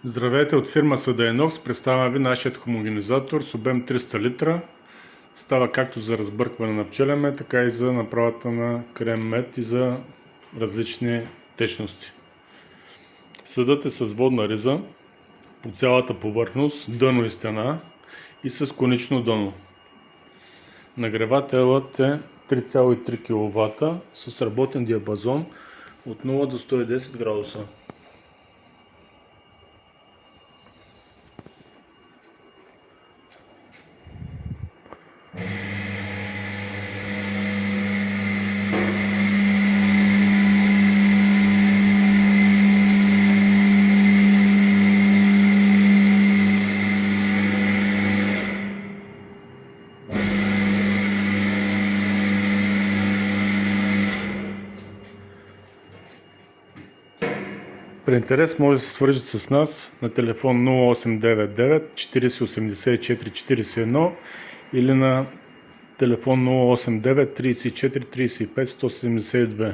Здравейте, от фирма Съдайнокс представяме ви нашият хомогенизатор с обем 300 литра. Става както за разбъркване на пчелен мед, така и за направата на крем мед и за различни течности. Съдът е с водна риза по цялата повърхност, дъно и стена и с конично дъно. Нагревателът е 3,3 кВт с работен диапазон от 0 до 110 градуса. При интерес може да се свържете с нас на телефон 0899 4084 41 или на телефон 089 34 35 172.